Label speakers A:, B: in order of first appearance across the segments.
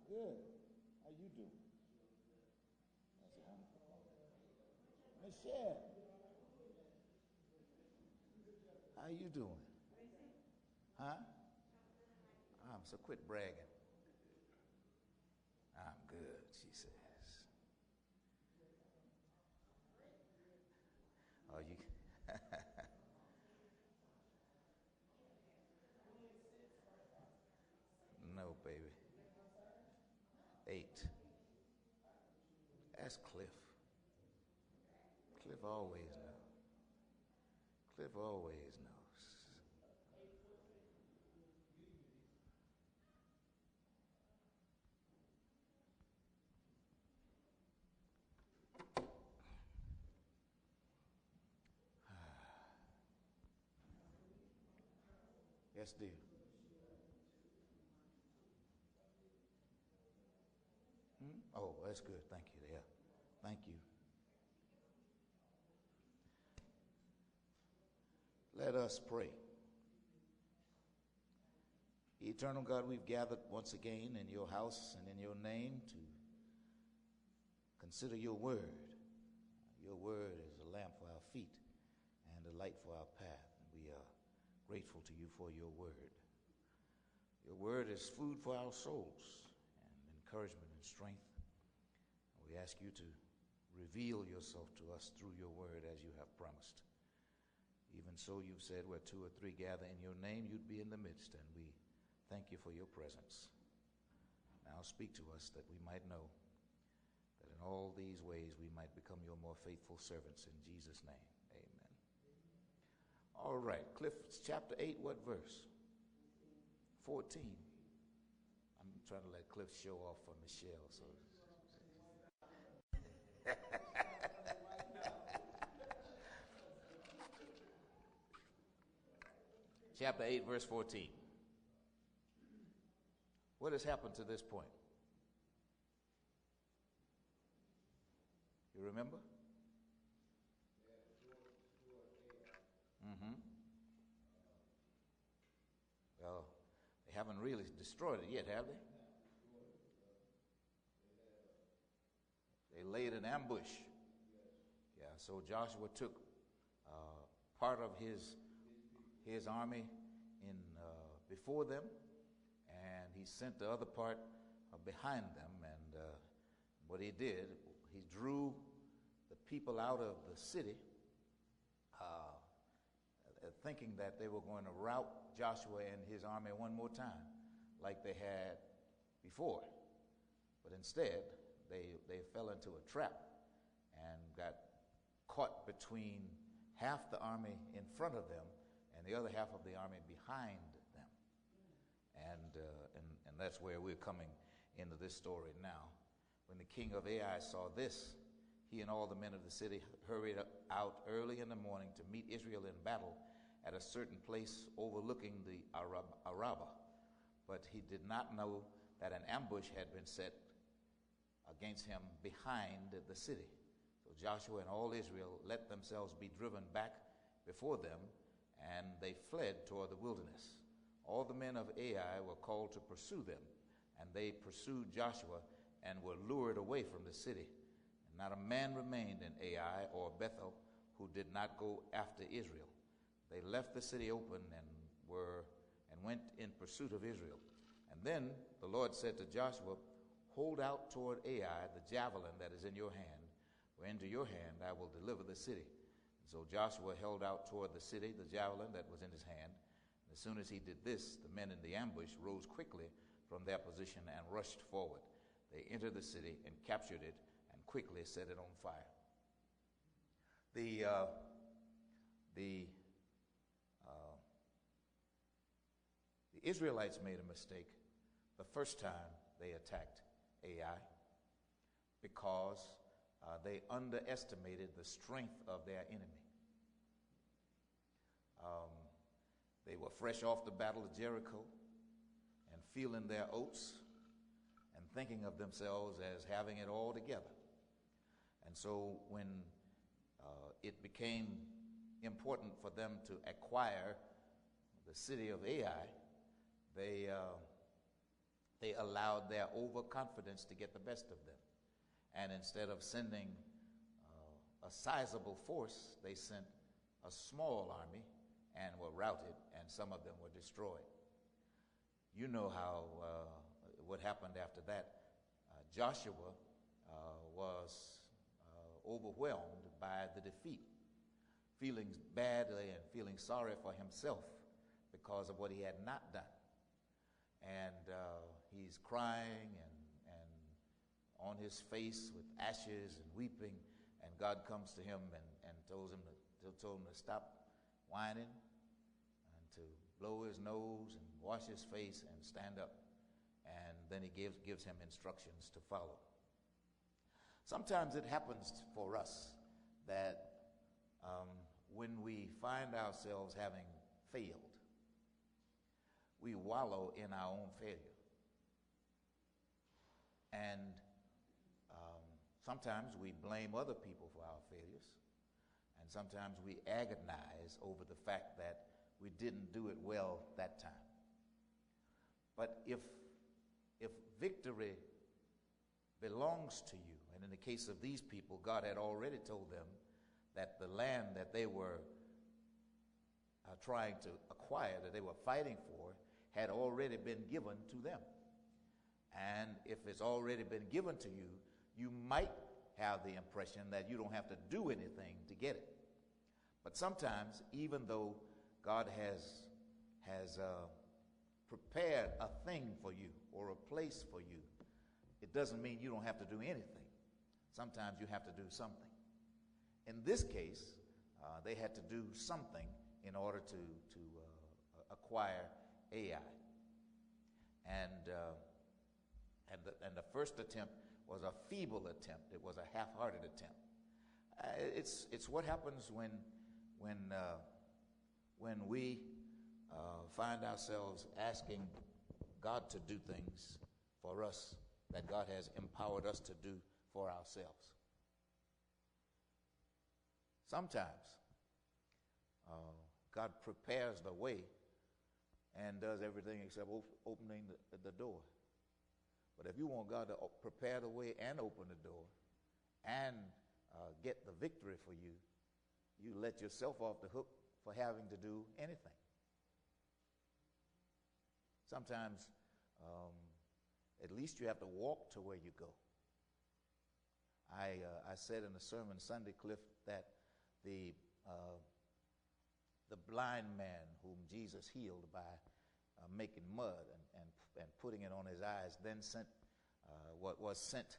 A: Good. How you doing? That's wonderful. Michelle, how you doing? Huh? So quit bragging. I'm good, she says. Oh, you. No, baby. 8. Ask Cliff. Cliff always knows. Cliff always knows. Yes, dear. Oh, that's good. Thank you. Yeah. Thank you. Let us pray. Eternal God, we've gathered once again in your house and in your name to consider your word. Your word is a lamp for our feet and a light for our path. And we are grateful to you for your word. Your word is food for our souls and encouragement and strength. We ask you to reveal yourself to us through your word as you have promised. Even so, you've said where 2 or 3 gather in your name, you'd be in the midst, and we thank you for your presence. Now speak to us that we might know that in all these ways we might become your more faithful servants. In Jesus' name, amen. All right, Cliff, chapter 8, what verse? 14. I'm trying to let Cliff show off for Michelle. So. Chapter 8, verse 14. What has happened to this point? You remember? Well, they haven't really destroyed it yet, have they? They laid an ambush. Yeah, so Joshua took part of his army in before them, and he sent the other part behind them. And what he did, he drew the people out of the city, thinking that they were going to rout Joshua and his army one more time, like they had before. But instead, they fell into a trap and got caught between half the army in front of them and the other half of the army behind them. And that's where we're coming into this story now. When the king of Ai saw this, he and all the men of the city hurried out early in the morning to meet Israel in battle at a certain place overlooking the Arabah. But he did not know that an ambush had been set against him behind the city. So Joshua and all Israel let themselves be driven back before them, and they fled toward the wilderness. All the men of Ai were called to pursue them, and they pursued Joshua and were lured away from the city. And not a man remained in Ai or Bethel who did not go after Israel. They left the city open and went in pursuit of Israel. And then the Lord said to Joshua, "Hold out toward Ai the javelin that is in your hand, for into your hand I will deliver the city." And so Joshua held out toward the city the javelin that was in his hand. And as soon as he did this, the men in the ambush rose quickly from their position and rushed forward. They entered the city and captured it and quickly set it on fire. The Israelites made a mistake the first time they attacked Ai because they underestimated the strength of their enemy. They were fresh off the Battle of Jericho and feeling their oats and thinking of themselves as having it all together. And so when it became important for them to acquire the city of Ai, they allowed their overconfidence to get the best of them. And instead of sending a sizable force, they sent a small army and were routed, and some of them were destroyed. You know how what happened after that. Joshua was overwhelmed by the defeat, feeling badly and feeling sorry for himself because of what he had not done. And he's crying and on his face with ashes and weeping, and God comes to him and told him to stop whining and to blow his nose and wash his face and stand up. And then he gives him instructions to follow. Sometimes it happens for us that when we find ourselves having failed, we wallow in our own failure. And sometimes we blame other people for our failures. And sometimes we agonize over the fact that we didn't do it well that time. But if victory belongs to you, and in the case of these people, God had already told them that the land that they were trying to acquire, that they were fighting for, had already been given to them. And if it's already been given to you, you might have the impression that you don't have to do anything to get it. But sometimes, even though God has prepared a thing for you or a place for you, it doesn't mean you don't have to do anything. Sometimes you have to do something. In this case, they had to do something in order to acquire Ai. And the first attempt was a feeble attempt. It was a half-hearted attempt. It's what happens when we find ourselves asking God to do things for us that God has empowered us to do for ourselves. Sometimes God prepares the way and does everything except opening the door. But if you want God to prepare the way and open the door and get the victory for you, you let yourself off the hook for having to do anything. Sometimes at least you have to walk to where you go. I said in the sermon Sunday, Cliff, that the blind man whom Jesus healed by making mud and putting it on his eyes, then sent what was sent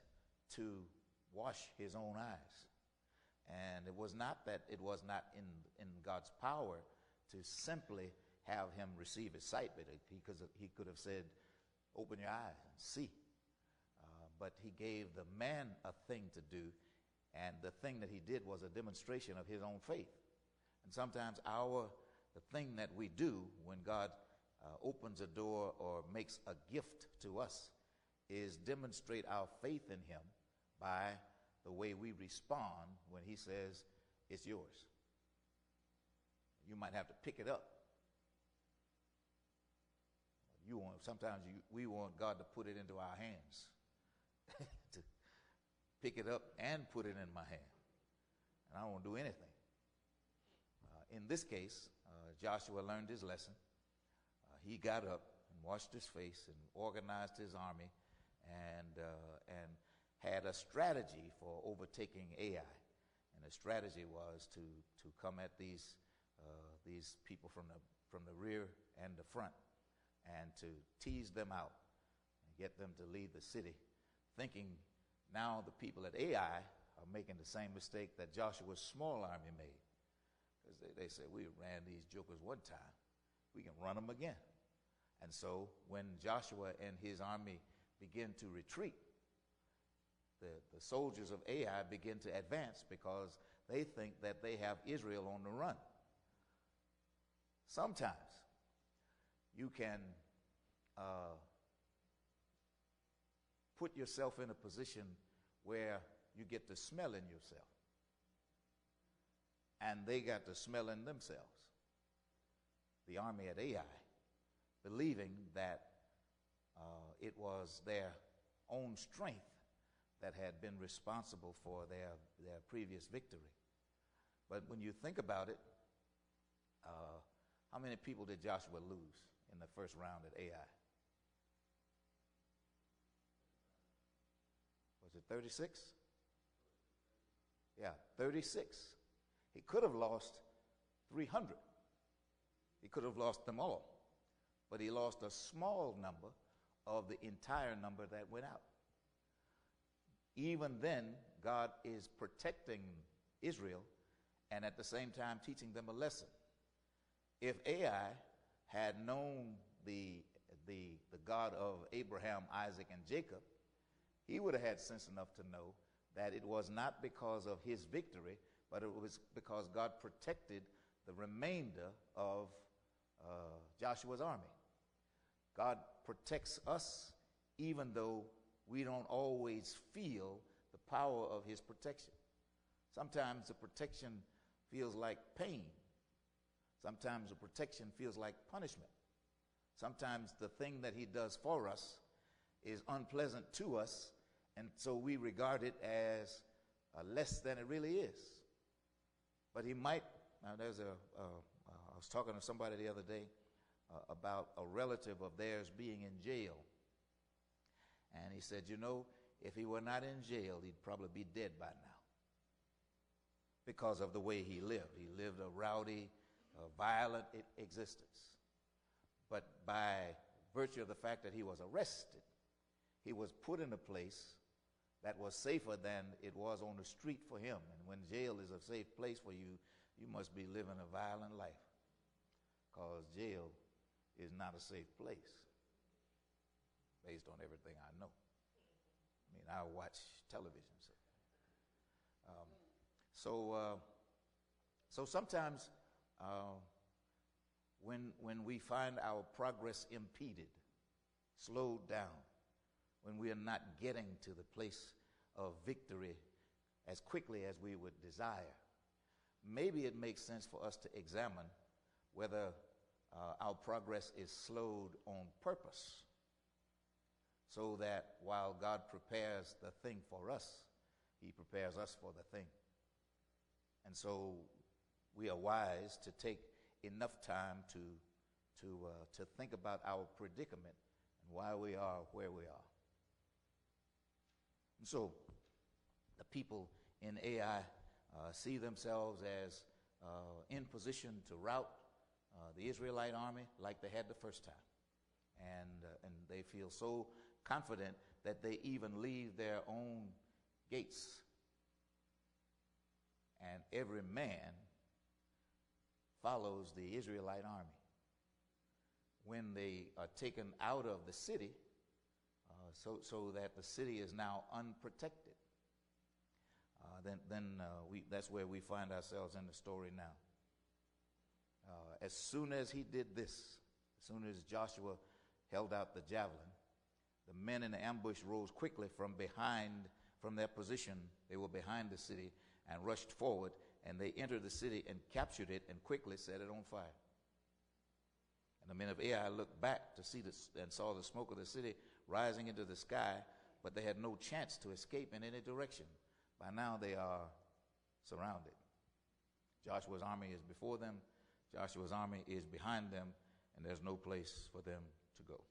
A: to wash his own eyes. And it was not that it was not in God's power to simply have him receive his sight, but he could have said, open your eyes and see. But he gave the man a thing to do, and the thing that he did was a demonstration of his own faith. And sometimes the thing that we do when God opens a door or makes a gift to us is demonstrate our faith in him by the way we respond when he says, it's yours. You might have to pick it up. Sometimes we want God to put it into our hands, to pick it up and put it in my hand. And I don't want to do anything. In this case, Joshua learned his lesson. He got up and washed his face and organized his army and had a strategy for overtaking Ai. And the strategy was to come at these people from the rear and the front, and to tease them out and get them to leave the city, thinking now the people at Ai are making the same mistake that Joshua's small army made. Because they said, we ran these jokers one time, we can run them again. And so when Joshua and his army begin to retreat, the soldiers of Ai begin to advance because they think that they have Israel on the run. Sometimes you can put yourself in a position where you get to smell in yourself, and they got to smell in themselves. The army at Ai, believing that it was their own strength that had been responsible for their previous victory. But when you think about it, how many people did Joshua lose in the first round at Ai? Was it 36? Yeah, 36. He could have lost 300. He could have lost them all. But he lost a small number of the entire number that went out. Even then, God is protecting Israel and at the same time teaching them a lesson. If Ai had known the God of Abraham, Isaac, and Jacob, he would have had sense enough to know that it was not because of his victory, but it was because God protected the remainder of Joshua's army. God protects us even though we don't always feel the power of his protection. Sometimes the protection feels like pain. Sometimes the protection feels like punishment. Sometimes the thing that he does for us is unpleasant to us, and so we regard it as less than it really is. But he might, now I was talking to somebody the other day about a relative of theirs being in jail. And he said, if he were not in jail, he'd probably be dead by now because of the way he lived. He lived a rowdy, violent existence. But by virtue of the fact that he was arrested, he was put in a place that was safer than it was on the street for him. And when jail is a safe place for you, you must be living a violent life, because jail is not a safe place based on everything I know. I mean, I watch television. So sometimes when we find our progress impeded, slowed down, when we are not getting to the place of victory as quickly as we would desire, maybe it makes sense for us to examine whether our progress is slowed on purpose, so that while God prepares the thing for us, he prepares us for the thing. And so we are wise to take enough time to think about our predicament and why we are where we are. And so the people in Ai see themselves as in position to rout the Israelite army like they had the first time. And they feel so confident that they even leave their own gates. And every man follows the Israelite army. When they are taken out of the city, so that the city is now unprotected, that's where we find ourselves in the story now. As soon as he did this, as soon as Joshua held out the javelin, the men in the ambush rose quickly from their position. They were behind the city and rushed forward, and they entered the city and captured it and quickly set it on fire. And the men of Ai looked back to see this and saw the smoke of the city rising into the sky, but they had no chance to escape in any direction. By now they are surrounded. Joshua's army is before them, Joshua's army is behind them, and there's no place for them to go.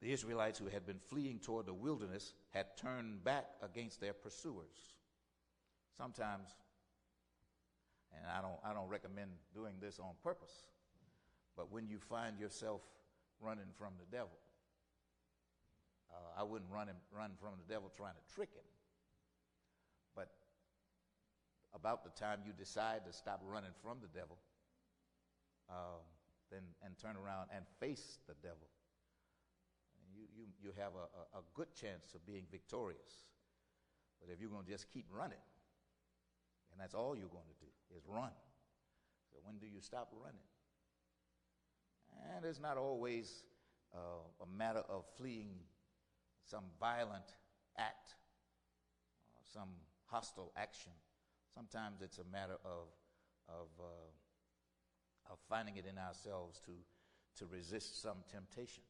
A: The Israelites who had been fleeing toward the wilderness had turned back against their pursuers. Sometimes, and I don't recommend doing this on purpose, but when you find yourself running from the devil, I wouldn't run from the devil trying to trick him. But about the time you decide to stop running from the devil, then turn around and face the devil, you have a good chance of being victorious. But if you're going to just keep running, and that's all you're going to do is run, so when do you stop running? And it's not always a matter of fleeing some violent act, some hostile action. Sometimes it's a matter of finding it in ourselves to resist some temptation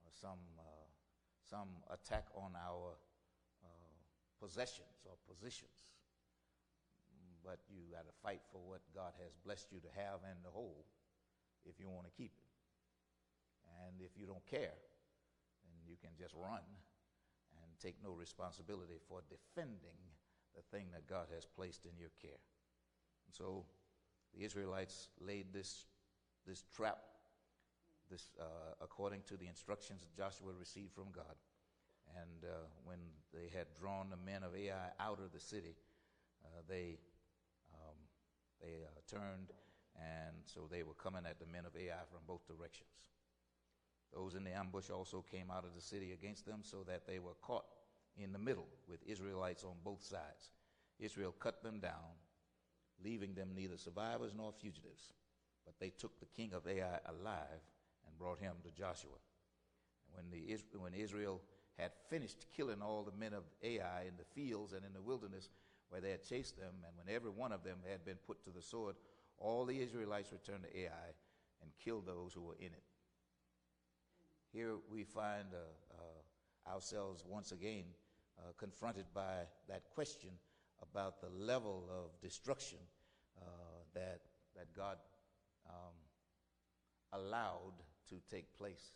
A: or some attack on our possessions or positions. But you got to fight for what God has blessed you to have and to hold if you want to keep it. And if you don't care, then you can just run and take no responsibility for defending the thing that God has placed in your care. And so the Israelites laid this trap, according to the instructions that Joshua received from God. And when they had drawn the men of Ai out of the city, they turned, and so they were coming at the men of Ai from both directions. Those in the ambush also came out of the city against them, so that they were caught in the middle with Israelites on both sides. Israel cut them down, leaving them neither survivors nor fugitives. But they took the king of Ai alive and brought him to Joshua. And when Israel had finished killing all the men of Ai in the fields and in the wilderness where they had chased them, and when every one of them had been put to the sword, all the Israelites returned to Ai and killed those who were in it. Here we find ourselves once again confronted by that question about the level of destruction that God allowed to take place.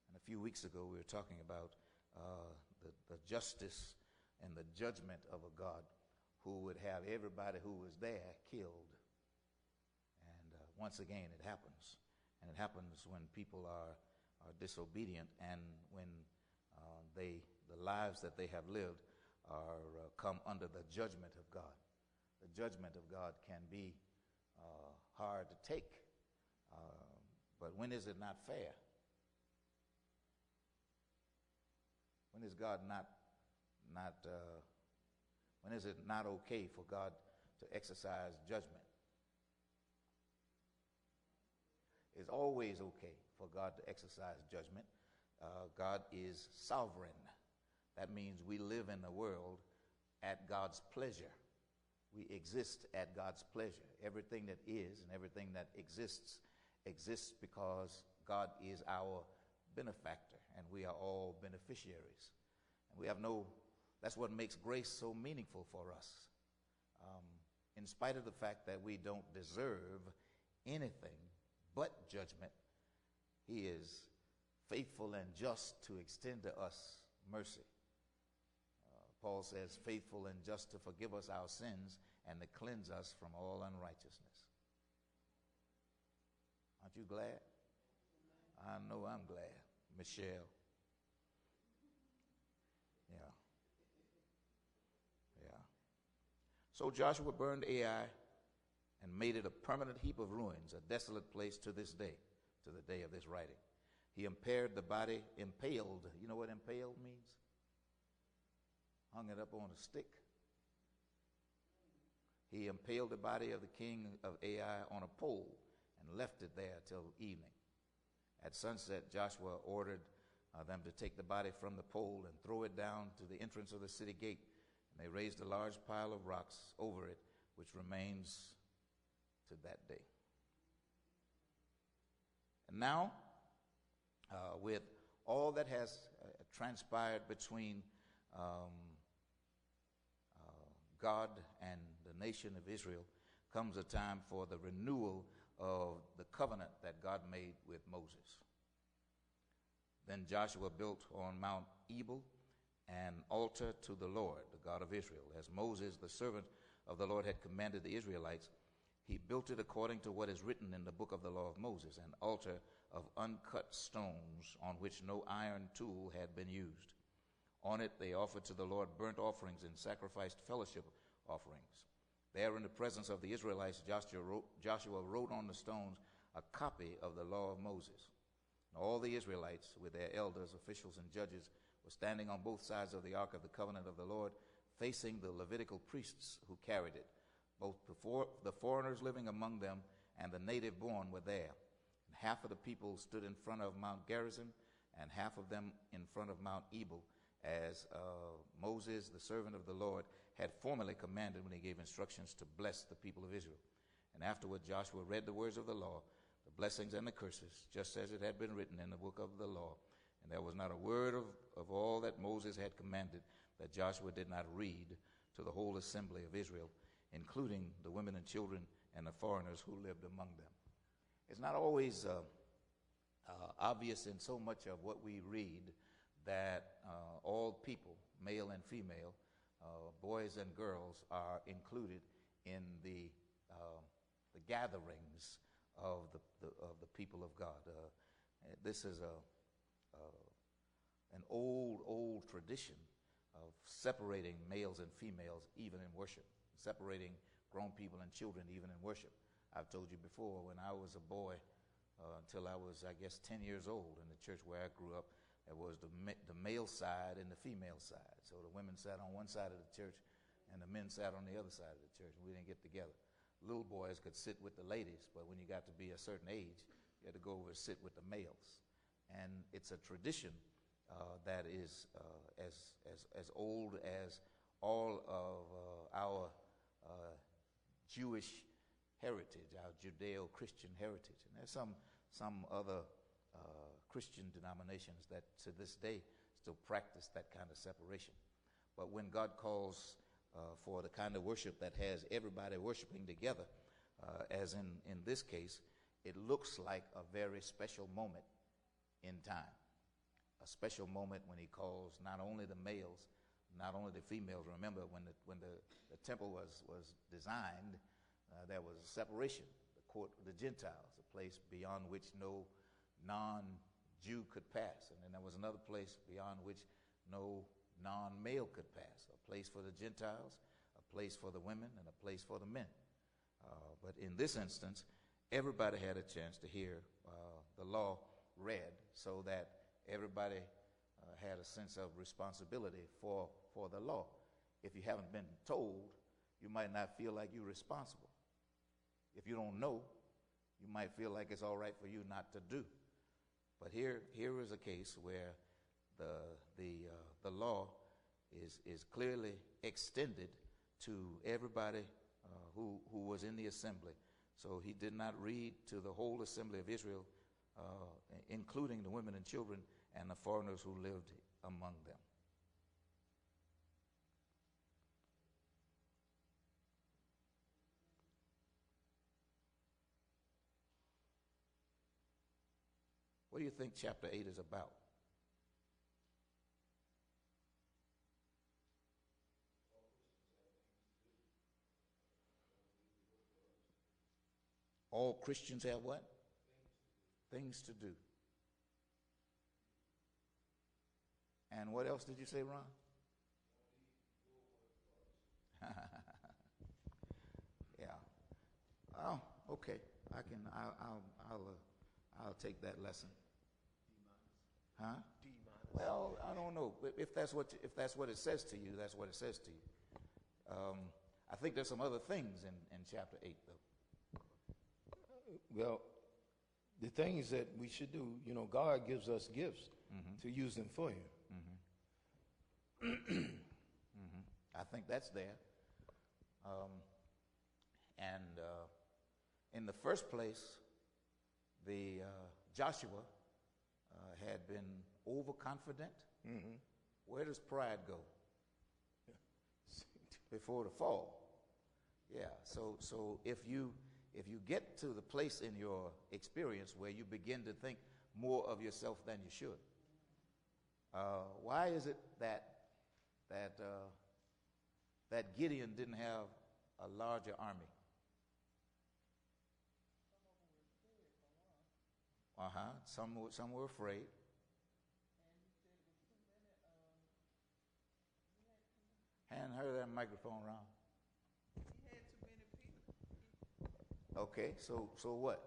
A: And a few weeks ago we were talking about the justice and the judgment of a God who would have everybody who was there killed. And once again it happens. And it happens when people are disobedient, and when the lives that they have lived come under the judgment of God. The judgment of God can be hard to take, but when is it not fair? When is God when is it not okay for God to exercise judgment? It's always okay for God to exercise judgment. God is sovereign. That means we live in the world at God's pleasure. We exist at God's pleasure. Everything that is and everything that exists because God is our benefactor, and we are all beneficiaries. And we have that's what makes grace so meaningful for us. In spite of the fact that we don't deserve anything but judgment, He is faithful and just to extend to us mercy. Paul says, faithful and just to forgive us our sins and to cleanse us from all unrighteousness. Aren't you glad? I know I'm glad. Michelle. Yeah. So Joshua burned Ai and made it a permanent heap of ruins, a desolate place to this day, to the day of this writing. He impaled the body. You know what impaled means? Hung it up on a stick. He impaled the body of the king of Ai on a pole and left it there till evening. At sunset, Joshua ordered them to take the body from the pole and throw it down to the entrance of the city gate. And they raised a large pile of rocks over it, which remains to that day. And now, with all that has transpired between God and the nation of Israel, comes a time for the renewal of the covenant that God made with Moses. Then Joshua built on Mount Ebal an altar to the Lord, the God of Israel. As Moses, the servant of the Lord, had commanded the Israelites, he built it according to what is written in the book of the law of Moses, an altar of uncut stones on which no iron tool had been used. On it they offered to the Lord burnt offerings and sacrificed fellowship offerings. There in the presence of the Israelites, Joshua wrote on the stones a copy of the law of Moses. And all the Israelites, with their elders, officials, and judges, were standing on both sides of the ark of the covenant of the Lord, facing the Levitical priests who carried it. Both the foreigners living among them and the native born were there. And half of the people stood in front of Mount Gerizim, and half of them in front of Mount Ebal, as Moses, the servant of the Lord, had formerly commanded when he gave instructions to bless the people of Israel. And afterward Joshua read the words of the law. The blessings and the curses, just as it had been written in the book of the law. And there was not a word of all that Moses had commanded that Joshua did not read to the whole assembly of Israel, including the women and children and the foreigners who lived among them. It's not always obvious in so much of what we read that all people, male and female, boys and girls, are included in the gatherings of the people of God. This is an old tradition of separating males and females even in worship, separating grown people and children even in worship. I've told you before, when I was a boy, until I was, I guess, 10 years old, in the church where I grew up, there was the male side and the female side. So the women sat on one side of the church and the men sat on the other side of the church, and we didn't get together. Little boys could sit with the ladies, but when you got to be a certain age, you had to go over and sit with the males. And it's a tradition that is as old as all of our Jewish heritage, our Judeo-Christian heritage. And there's some other Christian denominations that to this day still practice that kind of separation. But when God calls for the kind of worship that has everybody worshiping together, as in this case, it looks like a very special moment in time. A special moment when he calls not only the males, not only the females. Remember, when the temple was designed, there was a separation, the court of the Gentiles, a place beyond which no non-Jew could pass. And then there was another place beyond which no non-male could pass, a place for the Gentiles, a place for the women, and a place for the men. But in this instance, everybody had a chance to hear the law read, so that everybody had a sense of responsibility for the law. If you haven't been told, you might not feel like you're responsible. If you don't know, you might feel like it's all right for you not to do. But here is a case where the law is clearly extended to everybody who was in the assembly. So he did not read to the whole assembly of Israel, including the women and children and the foreigners who lived among them. What do you think chapter 8 is about? All Christians have what? Things to do. And what else did you say, Ron? Yeah. Oh, okay. I'll take that lesson. Huh? Well, I don't know. If that's what it says to you, that's what it says to you. I think there's some other things in chapter 8, though.
B: Well, the things that we should do, God gives us gifts to use them for Him.
A: I think that's there. In the first place, Joshua had been overconfident. Where does pride go? Before the fall. Yeah. So if you get to the place in your experience where you begin to think more of yourself than you should, why is it that Gideon didn't have a larger army? Some were afraid. Hand her that microphone around.
C: He had too many people.
A: Okay, so what?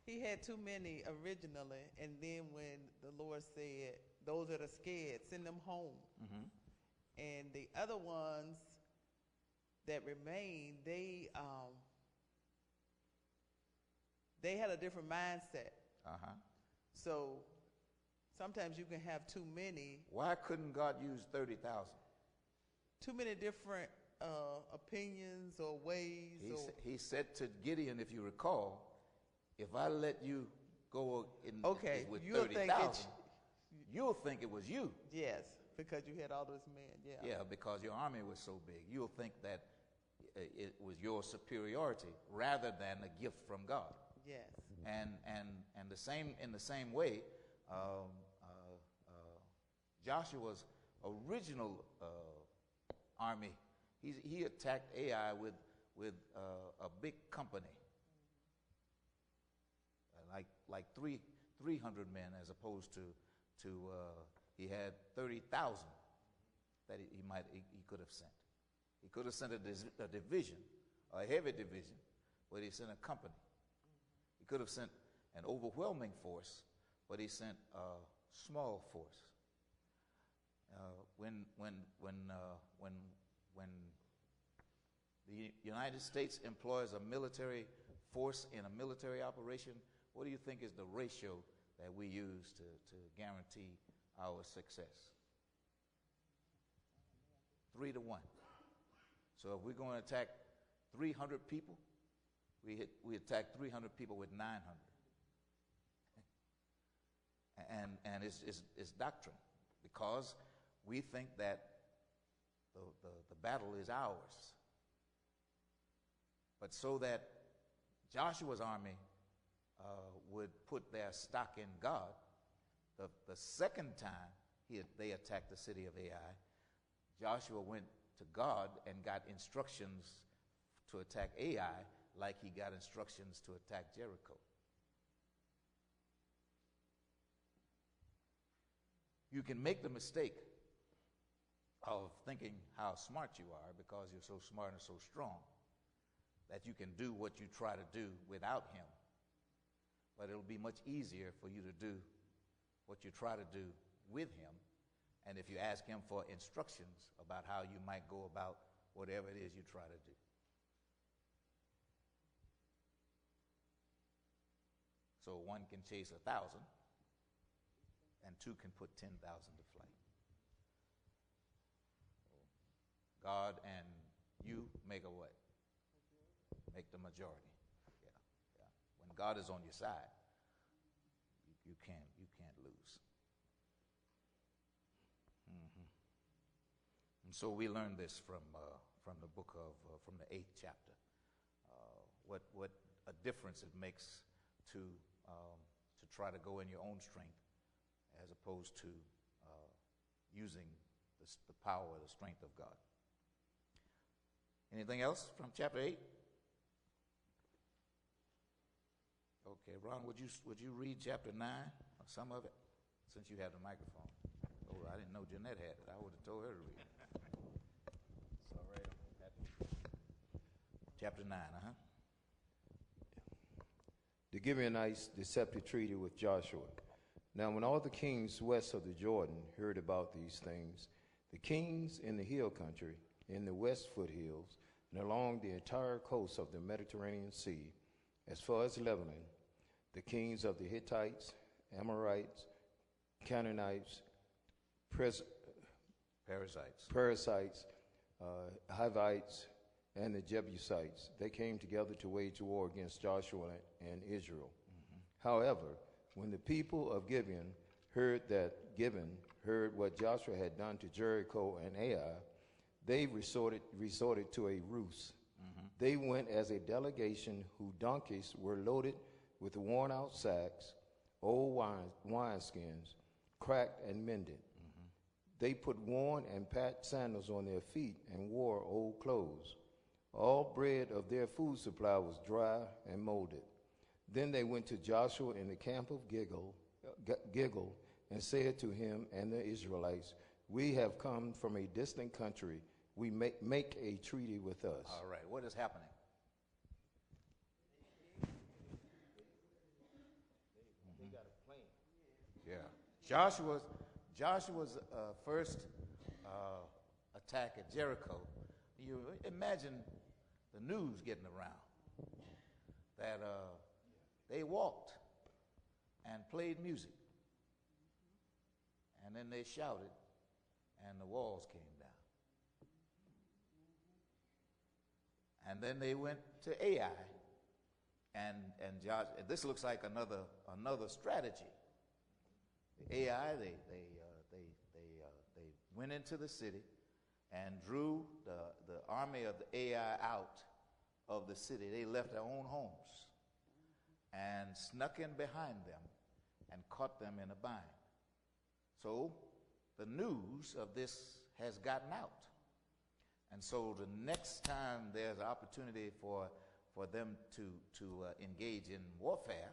C: He had too many originally, and then when the Lord said, "Those that are scared, send them home," and the other ones that remained, they had a different mindset. So sometimes you can have too many.
A: Why couldn't God use 30,000?
C: Too many different opinions or ways?
A: He said to Gideon, if you recall, if I let you go
C: Okay,
A: with
C: you'll think
A: 30,000, you'll think it was you.
C: Yes, because you had all those men. Yeah.
A: Yeah, because your army was so big. You'll think that it was your superiority rather than a gift from God.
C: Yes.
A: And the same in the same way, Joshua's original army, he attacked Ai with a big company, like 300 men, as opposed to he had 30,000 that he could have sent. He could have sent a division, a heavy division, but he sent a company. He could have sent an overwhelming force, but he sent a small force. When the United States employs a military force in a military operation, what do you think is the ratio that we use to guarantee our success? 3 to 1. So if we're going to attack 300 people, we attack 300 people with 900. And it's doctrine, because we think that the battle is ours. But so that Joshua's army would put their stock in God, the second time they attacked the city of Ai, Joshua went to God and got instructions to attack Ai like he got instructions to attack Jericho. You can make the mistake of thinking how smart you are because you're so smart and so strong that you can do what you try to do without him. But it'll be much easier for you to do what you try to do with him. And if you ask him for instructions about how you might go about whatever it is you try to do. So one can chase 1,000 and two can put 10,000 to flight. God and you make a what? Make the majority. Yeah. When God is on your side, you can't lose. And so we learn this from the book of from the 8th chapter. What a difference it makes to try to go in your own strength as opposed to using the power, the strength of God. Anything else from chapter 8? Okay, Ron, would you read chapter 9 or some of it, since you have the microphone? Oh, I didn't know Jeanette had it. I would have told her to read it.
B: It's all right. I'm happy.
A: Chapter 9,
B: The Gibeonites' deceptive treaty with Joshua. Now, when all the kings west of the Jordan heard about these things, the kings in the hill country, in the west foothills, and along the entire coast of the Mediterranean Sea, as far as Lebanon, the kings of the Hittites, Amorites, Canaanites, Perizzites, Hivites, and the Jebusites, they came together to wage war against Joshua and Israel. However, when the people of Gibeon heard what Joshua had done to Jericho and Ai, they resorted to a ruse. They went as a delegation whose donkeys were loaded with worn-out sacks, old wineskins, cracked and mended. They put worn and patched sandals on their feet and wore old clothes. All bread of their food supply was dry and molded. Then they went to Joshua in the camp of Gilgal and said to him and the Israelites, "We have come from a distant country. We make a treaty with us."
A: All right, what is happening?
B: They got a plan.
A: Yeah. Joshua's first attack at Jericho, you imagine the news getting around that they walked and played music, and then they shouted, and the walls came down. And then they went to Ai, and Joshua. This looks like another strategy. Ai, they went into the city and drew the army of the Ai out of the city. They left their own homes and snuck in behind them and caught them in a bind. So the news of this has gotten out. And so the next time there's an opportunity for them to engage in warfare,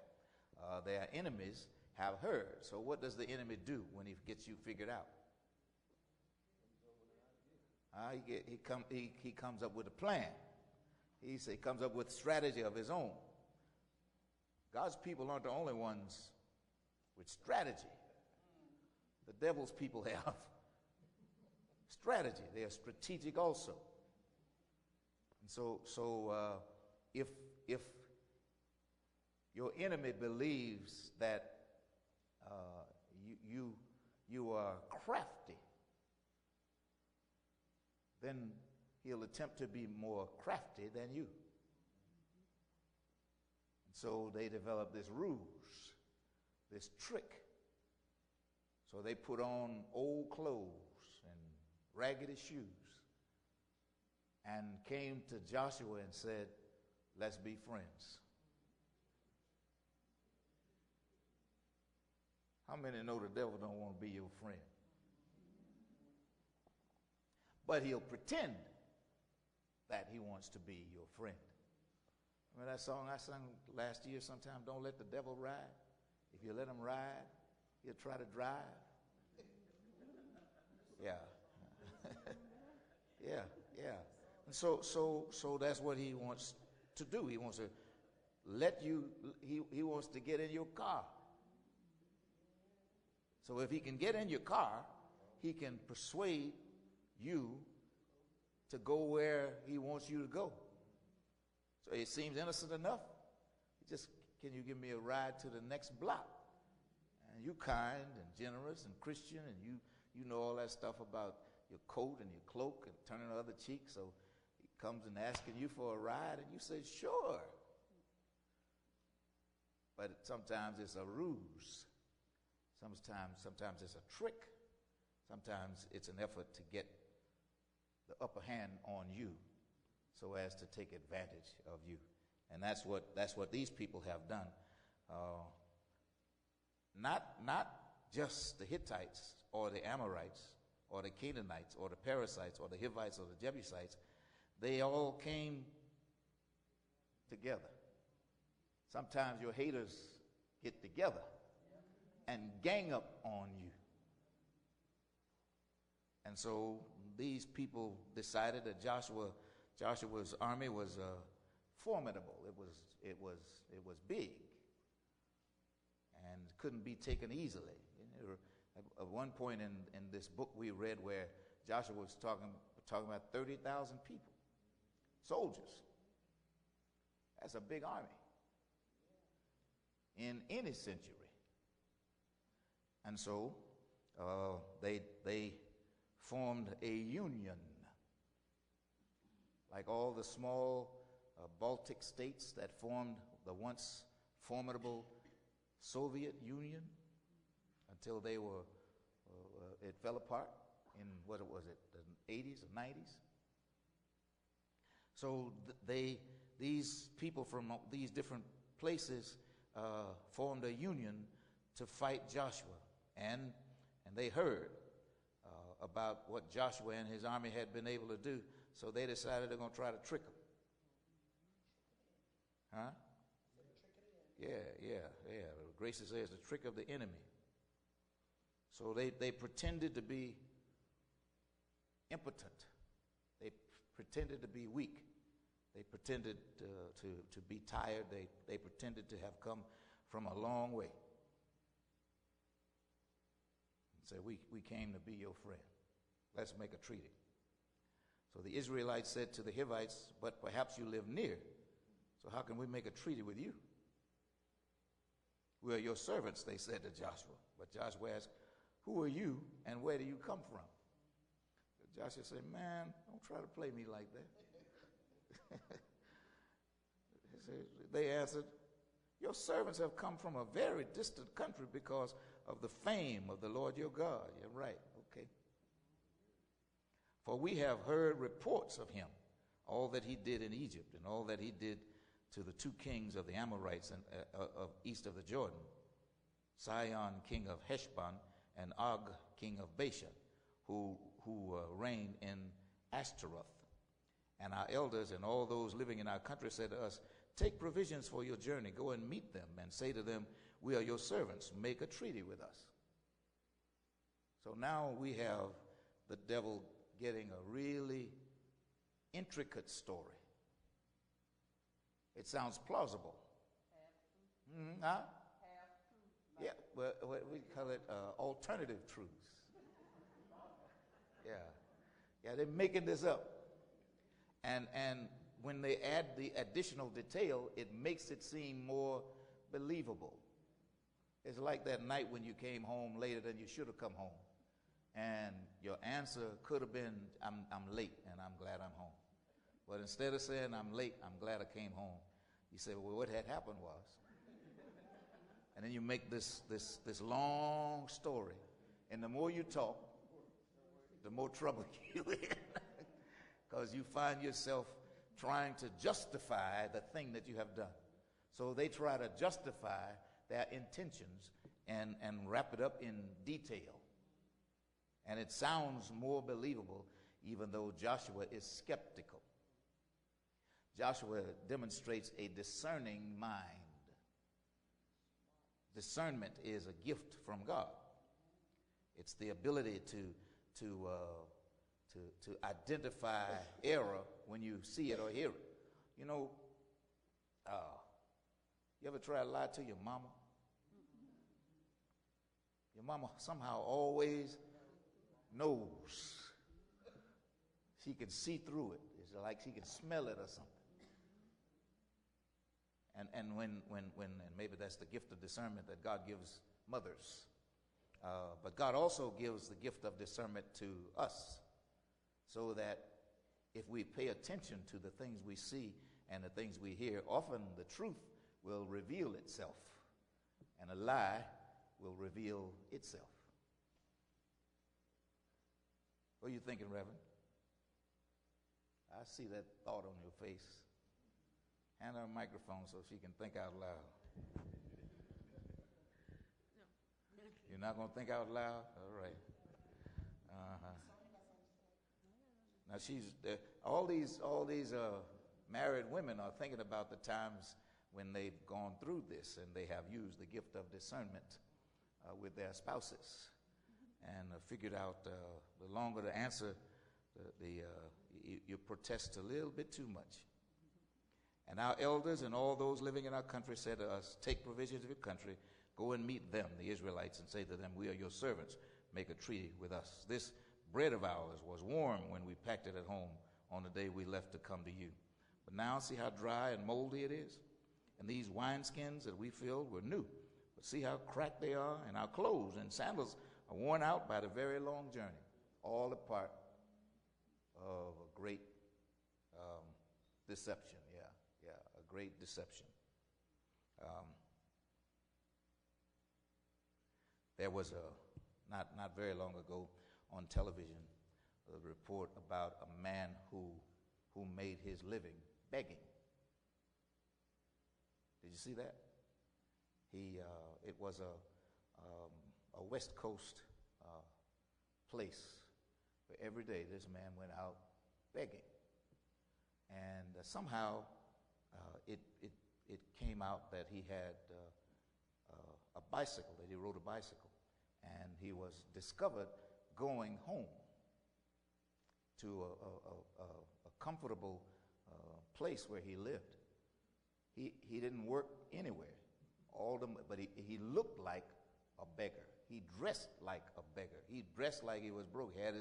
A: their enemies have heard. So what does the enemy do when he gets you figured out? He comes up with a plan. He comes up with strategy of his own. God's people aren't the only ones with strategy. The devil's people have strategy. They are strategic also. And so if your enemy believes that you are crafty, then he'll attempt to be more crafty than you. And so they develop this ruse, this trick. So they put on old clothes and raggedy shoes and came to Joshua and said, let's be friends. How many know the devil don't want to be your friend? But he'll pretend that he wants to be your friend. Remember that song I sang last year sometime, Don't Let the Devil Ride? If you let him ride, he'll try to drive. Yeah. yeah. And so that's what he wants to do. He wants to let you, he wants to get in your car. So if he can get in your car, he can persuade you to go where he wants you to go. So it seems innocent enough. Just, can you give me a ride to the next block? And you kind and generous and Christian, and you know all that stuff about your coat and your cloak and turning the other cheek. So he comes and asking you for a ride, and you say, sure. But sometimes it's a ruse. Sometimes it's a trick. Sometimes it's an effort to get the upper hand on you so as to take advantage of you. And that's what these people have done. Not just the Hittites or the Amorites or the Canaanites or the Perizzites or the Hivites or the Jebusites. They all came together. Sometimes your haters get together and gang up on you. And so these people decided that Joshua's army was formidable. It was big and couldn't be taken easily. You know, at one point in this book we read where Joshua was talking about 30,000 people, soldiers. That's a big army in any century. And so they formed a union, like all the small Baltic states that formed the once formidable Soviet Union until they were it fell apart in what was it, the 80s or 90s. So these people from these different places formed a union to fight Joshua, and they heard about what Joshua and his army had been able to do, so they decided they're going to try to trick him. Huh? Yeah. Gracie says the trick of the enemy. So they pretended to be impotent. They pretended to be weak. They pretended to be tired. They pretended to have come from a long way. And said, we came to be your friend. Let's make a treaty. So the Israelites said to the Hivites, but perhaps you live near. So how can we make a treaty with you? We are your servants, they said to Joshua. But Joshua asked, who are you and where do you come from? Joshua said, man, don't try to play me like that. They answered, your servants have come from a very distant country because of the fame of the Lord your God. You're right, okay. For we have heard reports of him, all that he did in Egypt and all that he did to the two kings of the Amorites and, of east of the Jordan, Sihon, king of Heshbon, and Og, king of Bashan, who reigned in Ashtaroth. And our elders and all those living in our country said to us, take provisions for your journey, go and meet them, and say to them, we are your servants, make a treaty with us. So now we have the devil getting a really intricate story. It sounds plausible. Huh? Yeah, well, we call it alternative truths. Yeah, they're making this up. And when they add the additional detail, it makes it seem more believable. It's like that night when you came home later than you should have come home. And your answer could have been, I'm late and I'm glad I'm home. But instead of saying I'm late, I'm glad I came home, you say, well, what had happened was. And then you make this long story. And the more you talk, the more trouble you in. Because you find yourself trying to justify the thing that you have done. So they try to justify their intentions and wrap it up in detail. And it sounds more believable even though Joshua is skeptical. Joshua demonstrates a discerning mind. Discernment is a gift from God. It's the ability to identify error when you see it or hear it. You know, you ever try to lie to your mama? Your mama somehow always knows. She can see through it. It's like she can smell it or something. And when and maybe that's the gift of discernment that God gives mothers. But God also gives the gift of discernment to us, so that if we pay attention to the things we see and the things we hear, often the truth will reveal itself, and a lie will reveal itself. What are you thinking, Reverend? I see that thought on your face. Hand her a microphone so she can think out loud. You're not going to think out loud? All right. Now all these married women are thinking about the times when they've gone through this and they have used the gift of discernment with their spouses and figured out the longer the answer, you protest a little bit too much. And our elders and all those living in our country said to us, take provisions of your country, go and meet them, the Israelites, and say to them, we are your servants, make a treaty with us. This bread of ours was warm when we packed it at home on the day we left to come to you. But now see how dry and moldy it is? And these wineskins that we filled were new. But see how cracked they are? And our clothes and sandals are worn out by the very long journey, all a part of a great deception. A great deception. There was not very long ago on television a report about a man who made his living begging. Did you see that? It was a West Coast place where every day this man went out begging, and somehow it came out that he had a bicycle, that he rode a bicycle, and he was discovered going home to a comfortable place where he lived. He didn't work anywhere, but he looked like a beggar. He dressed like a beggar. He dressed like he was broke. He had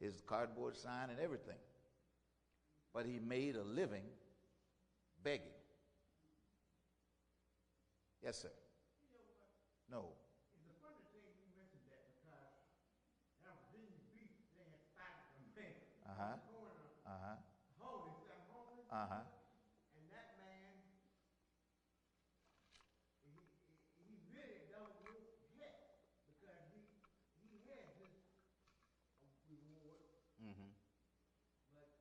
A: his cardboard sign and everything. But he made a living begging. Yes, sir. No.
D: It's a funny thing you mentioned that, because that Virginia Beach, they had spotted a man.
A: Uh-huh.
D: Going
A: Uh-huh.
D: homeless. I'm homeless.
A: Uh-huh.
D: and that man, he really don't want help because he has his reward,
A: Mm-hmm.
D: but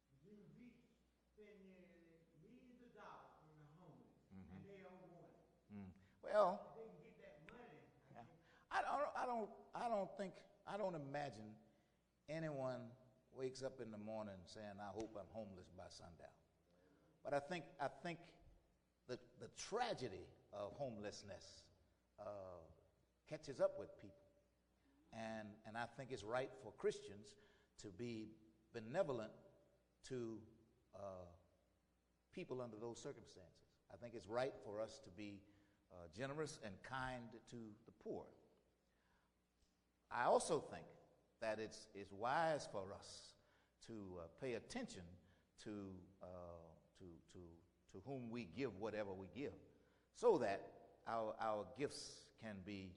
D: Virginia Beach spending millions of dollars on the homeless, and they don't want it.
A: Well,
D: If they can get that money, I
A: yeah.
D: guess.
A: I don't imagine anyone wakes up in the morning saying, I hope I'm homeless by sundown. But I think the tragedy of homelessness catches up with people. And I think it's right for Christians to be benevolent to people under those circumstances. I think it's right for us to be generous and kind to the poor. I also think that it's wise for us to pay attention to whom we give whatever we give, so that our gifts can be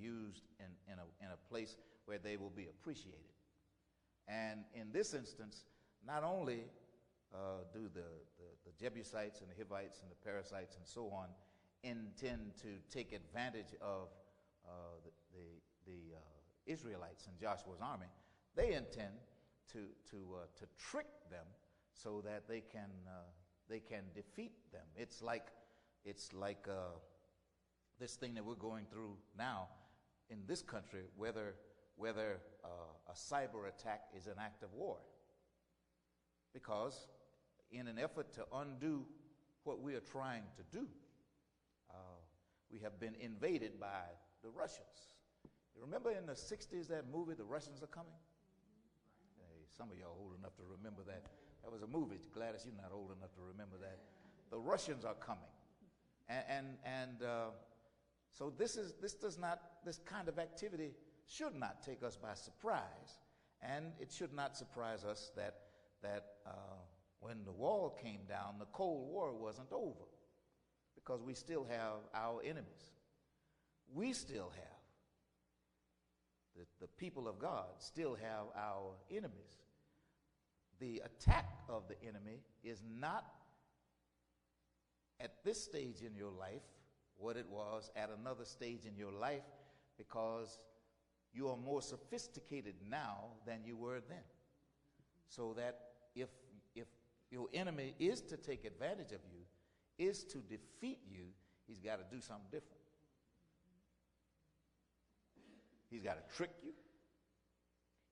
A: used in a place where they will be appreciated. And in this instance, not only do the Jebusites and the Hivites and the Perizzites and so on intend to take advantage of the Israelites and Joshua's army, they intend to trick them so that they can defeat them. It's like this thing that we're going through now in this country, whether a cyber attack is an act of war. Because in an effort to undo what we are trying to do, we have been invaded by the Russians. You remember in the 60s that movie, The Russians Are Coming? Hey, some of y'all old enough to remember that. That was a movie. Gladys, you're not old enough to remember that. The Russians are coming. So this kind of activity should not take us by surprise. And it should not surprise us that when the wall came down, the Cold War wasn't over, because we still have our enemies. We still have, the people of God still have our enemies. The attack of the enemy is not at this stage in your life what it was at another stage in your life, because you are more sophisticated now than you were then. So that if your enemy is to take advantage of you, is to defeat you, he's got to do something different. He's got to trick you.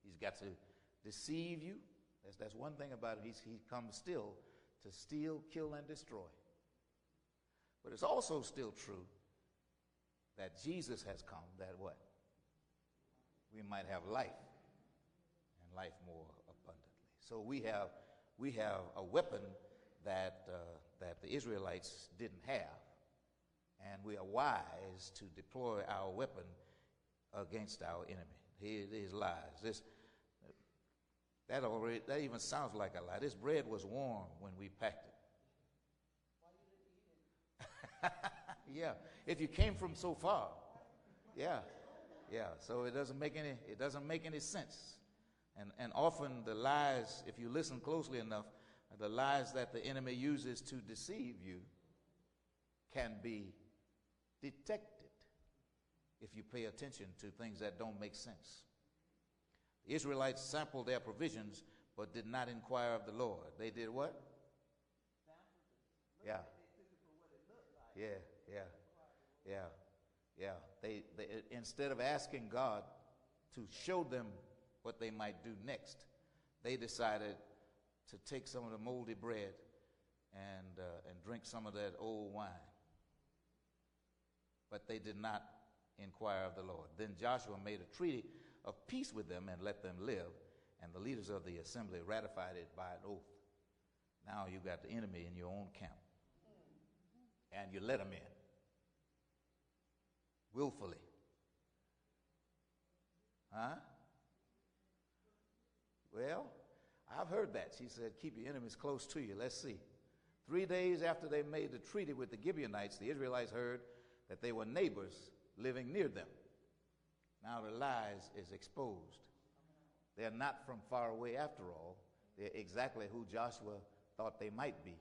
A: He's got to deceive you. That's one thing about him. He comes still to steal, kill, and destroy. But it's also still true that Jesus has come that what? We might have life, and life more abundantly. So we have a weapon that the Israelites didn't have, and we are wise to deploy our weapon against our enemy. His lies. That even sounds like a lie. This bread was warm when we packed it. Yeah, if you came from so far. Yeah. So it doesn't make any sense. And often the lies, if you listen closely enough, the lies that the enemy uses to deceive you can be detected if you pay attention to things that don't make sense. The Israelites sampled their provisions but did not inquire of the Lord. They did what? Yeah. They instead of asking God to show them what they might do next, they decided to take some of the moldy bread and drink some of that old wine. But they did not inquire of the Lord. Then Joshua made a treaty of peace with them and let them live, and the leaders of the assembly ratified it by an oath. Now you got the enemy in your own camp, and you let them in willfully. Huh? Well, I've heard that. She said, keep your enemies close to you. Let's see. 3 days after they made the treaty with the Gibeonites, the Israelites heard that they were neighbors living near them. Now the lies is exposed. They're not from far away after all. They're exactly who Joshua thought they might be.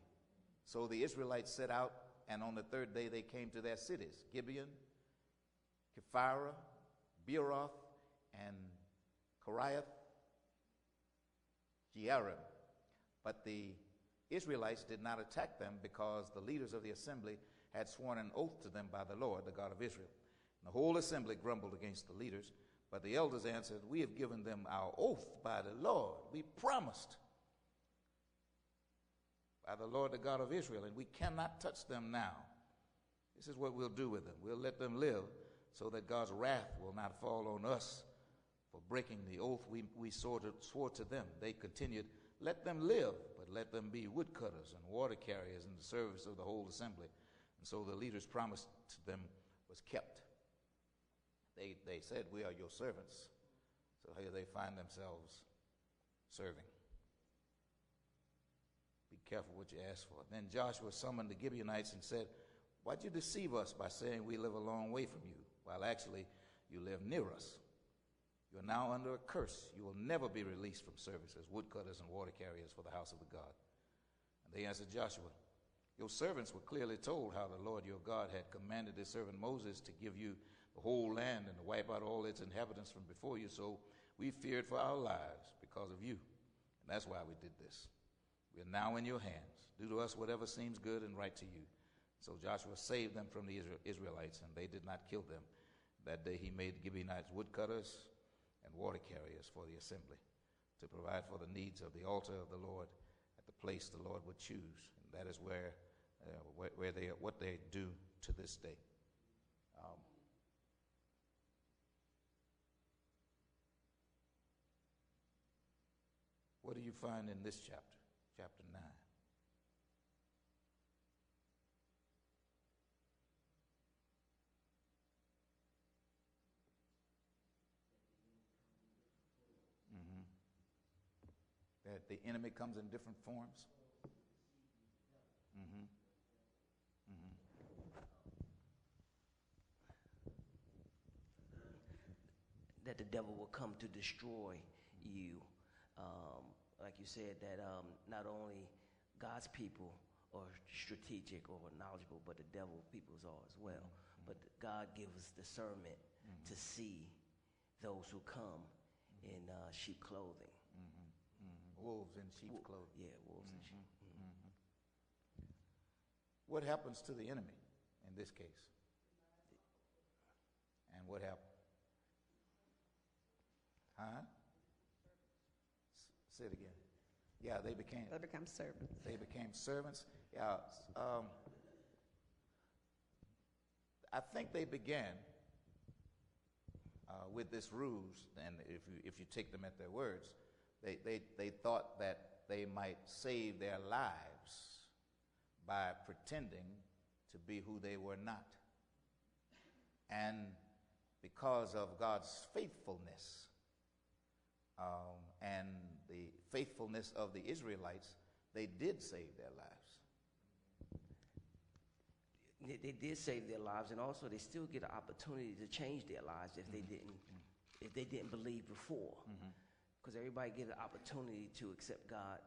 A: So the Israelites set out, and on the third day they came to their cities, Gibeon, Kephirah, Beeroth, and Kiriath Jearim. But the Israelites did not attack them because the leaders of the assembly had sworn an oath to them by the Lord, the God of Israel. And the whole assembly grumbled against the leaders, but the elders answered, "We have given them our oath by the Lord. We promised by the Lord, the God of Israel, and we cannot touch them now. This is what we'll do with them. We'll let them live so that God's wrath will not fall on us for breaking the oath we swore to them." They continued, "Let them live, but let them be woodcutters and water carriers in the service of the whole assembly." And so the leaders' promise to them was kept. They said, "We are your servants." So here they find themselves serving. Be careful what you ask for. Then Joshua summoned the Gibeonites and said, "Why'd you deceive us by saying we live a long way from you, while actually you live near us? You are now under a curse. You will never be released from service as woodcutters and water carriers for the house of the God." And they answered Joshua, "Your servants were clearly told how the Lord your God had commanded his servant Moses to give you the whole land and to wipe out all its inhabitants from before you, so we feared for our lives because of you. And that's why we did this. We are now in your hands. Do to us whatever seems good and right to you." So Joshua saved them from the Israelites, and they did not kill them. That day he made the Gibeonites woodcutters and water carriers for the assembly, to provide for the needs of the altar of the Lord at the place the Lord would choose. And that is what they do to this day. What do you find in this chapter, chapter 9? That the enemy comes in different forms?
E: That the devil will come to destroy you. Like you said, that not only God's people are strategic or knowledgeable, but the devil peoples are as well. But God gives us discernment to see those who come in sheep clothing.
A: Wolves in sheep's clothing.
E: Yeah, wolves in sheep.
A: What happens to the enemy in this case? And what happened? Huh? Say it again. Yeah, they became
F: servants.
A: They became servants. Yeah, I think they began with this ruse, and if you take them at their words, they thought that they might save their lives by pretending to be who they were not. And because of God's faithfulness and the faithfulness of the Israelites, they did save their lives.
E: They did save their lives, and also they still get an opportunity to change their lives if they didn't believe before. Because everybody get an opportunity to accept God,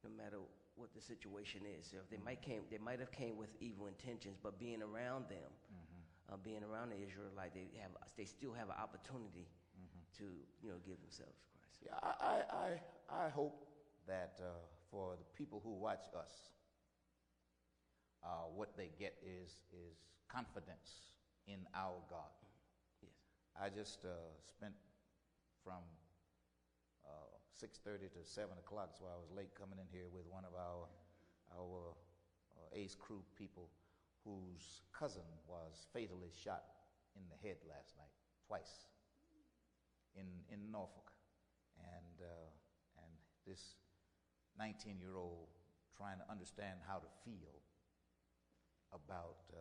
E: no matter what the situation is. So if they might have came with evil intentions, but being around them, being around the Israelites, they still have an opportunity to give themselves to Christ.
A: Yeah, I hope that for the people who watch us, what they get is confidence in our God.
E: Yes.
A: I just spent from 6:30 to 7 o'clock, so I was late coming in here with one of our Ace Crew people whose cousin was fatally shot in the head last night, twice, in Norfolk. And this 19-year-old trying to understand how to feel about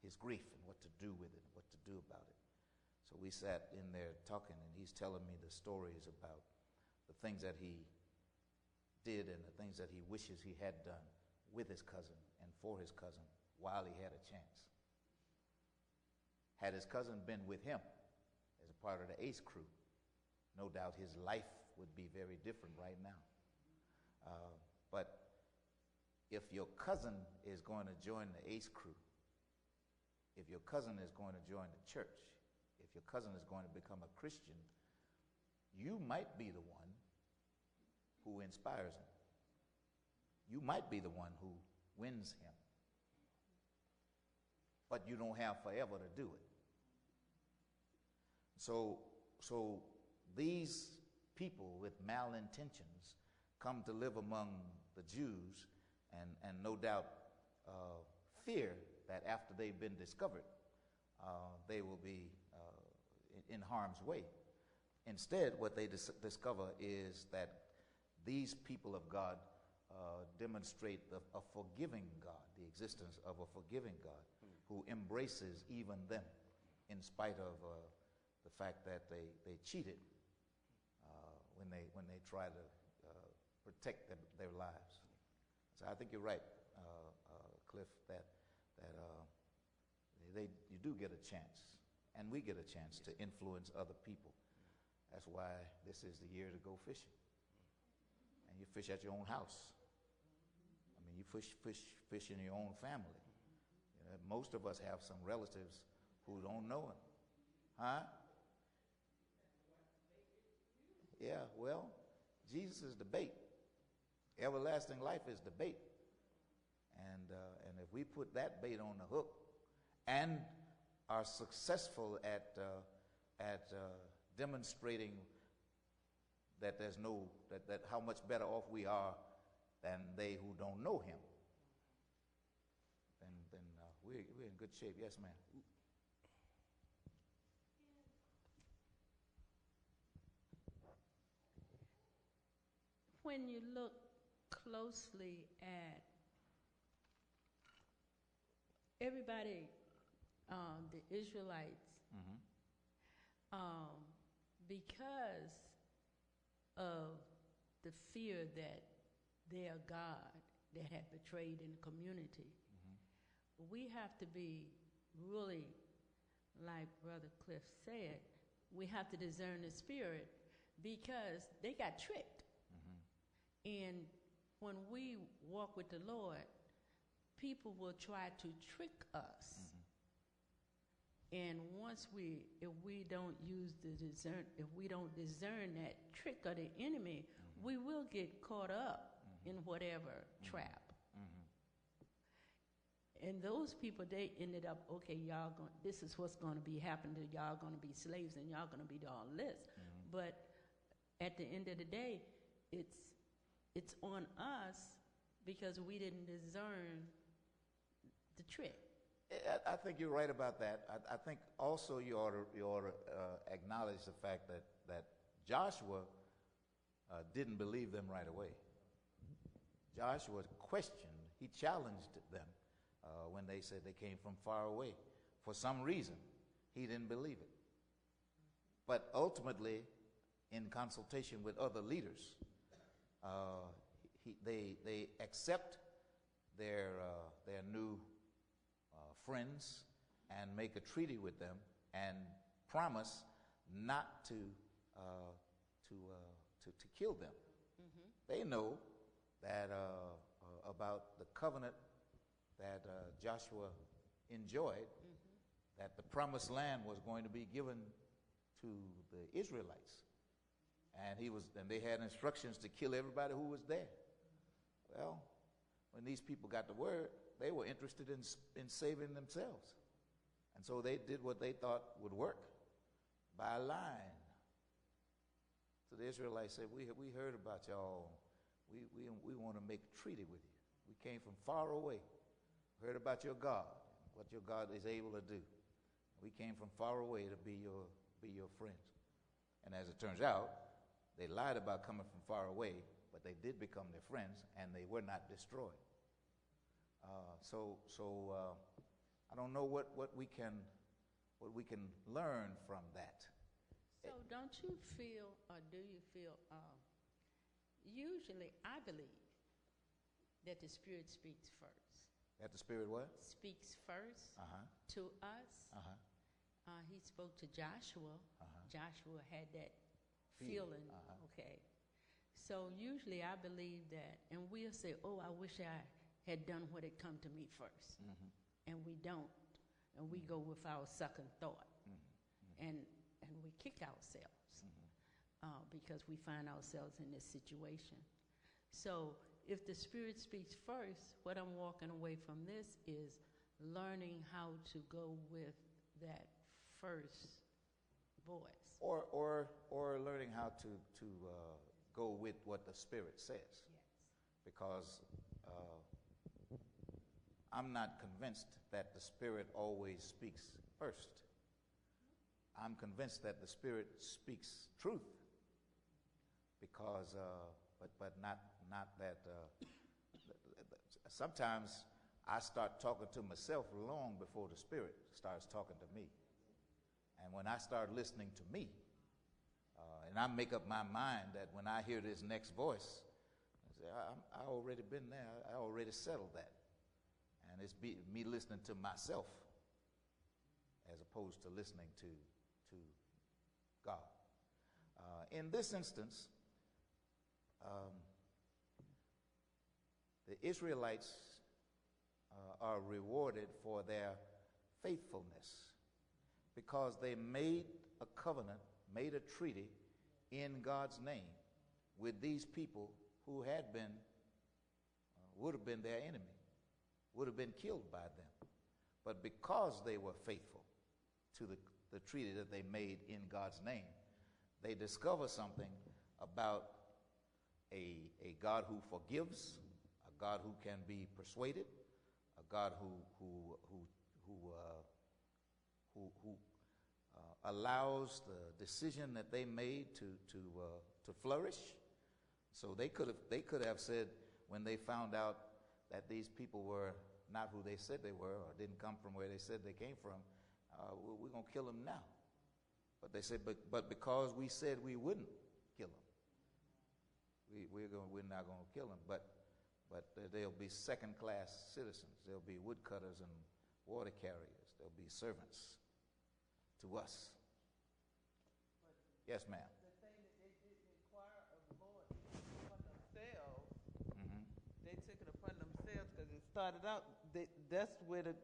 A: his grief and what to do with it, what to do about it. So we sat in there talking, and he's telling me the stories about the things that he did and the things that he wishes he had done with his cousin and for his cousin while he had a chance. Had his cousin been with him as a part of the Ace Crew, no doubt his life would be very different right now. But if your cousin is going to join the Ace crew, if your cousin is going to join the church, if your cousin is going to become a Christian, you might be the one who inspires him. You might be the one who wins him. But you don't have forever to do it. So these people with malintentions come to live among the Jews and no doubt fear that after they've been discovered, they will be in harm's way. Instead, what they discover is that these people of God demonstrate a forgiving God, the existence of a forgiving God who embraces even them in spite of the fact that they cheated when they try to protect their lives. So I think you're right, Cliff, that you do get a chance, and we get a chance to influence other people. That's why this is the year to go fishing. And you fish at your own house. I mean, you fish in your own family. You know, most of us have some relatives who don't know him. Huh? Yeah, well, Jesus is the bait. Everlasting life is the bait. And if we put that bait on the hook and are successful at demonstrating that there's that how much better off we are than they who don't know him, then we're in good shape. Yes, ma'am.
F: When you look closely at everybody, the Israelites, because of the fear that their God that had betrayed in the community, we have to be really, like Brother Cliff said, we have to discern the spirit because they got tricked. And when we walk with the Lord, people will try to trick us. And if we don't discern that trick of the enemy, we will get caught up in whatever trap. And those people, they ended up, okay, this is what's going to be happening. Y'all going to be slaves and y'all going to be all this. But at the end of the day, it's on us because we didn't discern the trick.
A: I think you're right about that. I think also you ought to acknowledge the fact that Joshua didn't believe them right away. Joshua questioned, he challenged them when they said they came from far away. For some reason, he didn't believe it. But ultimately, in consultation with other leaders, they accept their new friends and make a treaty with them and promise not to kill them. They know that about the covenant that Joshua enjoyed, that the promised land was going to be given to the Israelites, and they had instructions to kill everybody who was there. Well, when these people got the word, they were interested in saving themselves. And so they did what they thought would work by lying. So the Israelites said, we heard about y'all. We want to make a treaty with you. We came from far away. Heard about your God, what your God is able to do. We came from far away to be your friends. And as it turns out, they lied about coming from far away, but they did become their friends, and they were not destroyed. So I don't know what we can learn from that.
F: So don't you feel, or do you feel, usually I believe that the Spirit speaks first.
A: That the Spirit what?
F: Speaks first to us. He spoke to Joshua. Joshua had that feeling. Okay. So usually I believe that, and we'll say, oh, I wish I had done what had come to me first. And we don't. And we go with our second thought. And we kick ourselves because we find ourselves in this situation. So if the Spirit speaks first, what I'm walking away from this is learning how to go with that first voice.
A: Or learning how to go with what the Spirit says.
F: Yes.
A: Because I'm not convinced that the Spirit always speaks first. I'm convinced that the Spirit speaks truth. Because, but not that. Sometimes I start talking to myself long before the Spirit starts talking to me. And when I start listening to me, and I make up my mind that when I hear this next voice, I say, I already been there. I already settled that. And it's me listening to myself as opposed to listening to God. In this instance, the Israelites are rewarded for their faithfulness because they made a covenant, made a treaty in God's name with these people who had been, would have been their enemy, would have been killed by them. But because they were faithful to the treaty that they made in God's name, they discover something about a God who forgives, a God who can be persuaded, a God who allows the decision that they made to flourish. So they could have said, when they found out that these people were not who they said they were, or didn't come from where they said they came from, we're going to kill them now. But they said, but because we said we wouldn't kill them, we're not going to kill them. But they'll be second-class citizens. They'll be woodcutters and water carriers. They'll be servants to us. Yes, ma'am.
C: The thing that they didn't inquire of the Lord upon themselves, they took it upon themselves because it started out, that's where it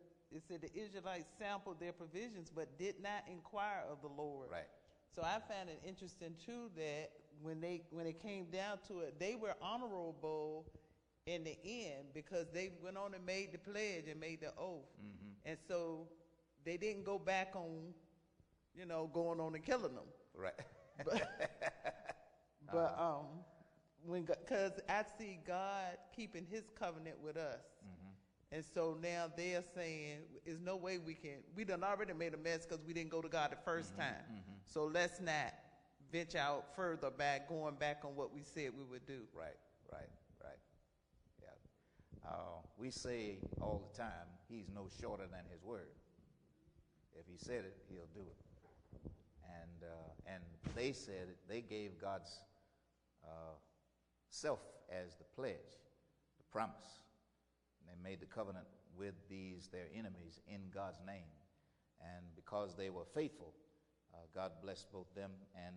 C: said the Israelites sampled their provisions but did not inquire of the Lord.
A: Right.
C: So I found it interesting too that when it came down to it, they were honorable in the end because they went on and made the pledge and made the oath. And so they didn't go back on, going on and killing them.
A: Right.
C: Because I see God keeping his covenant with us. And so now they're saying, there's no way we done already made a mess because we didn't go to God the first time. So let's not venture out further going back on what we said we would do.
A: Right. Yeah. We say all the time, he's no shorter than his word. If he said it, he'll do it. And they said it, they gave God's self as the pledge, the promise. And they made the covenant with their enemies in God's name. And because they were faithful, God blessed both them and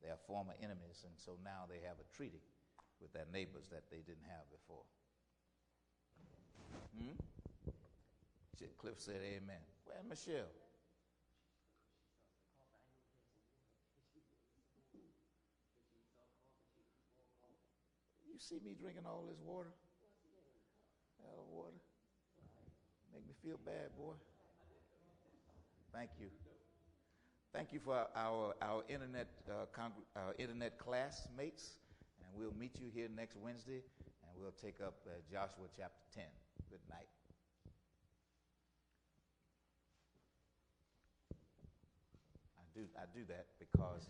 A: their former enemies. And so now they have a treaty with their neighbors that they didn't have before. Cliff said amen. Where's Michelle? You see me drinking all this water? Water. Make me feel bad, boy. Thank you. Thank you for our internet classmates, and we'll meet you here next Wednesday, and we'll take up Joshua chapter 10. Good night. I do that because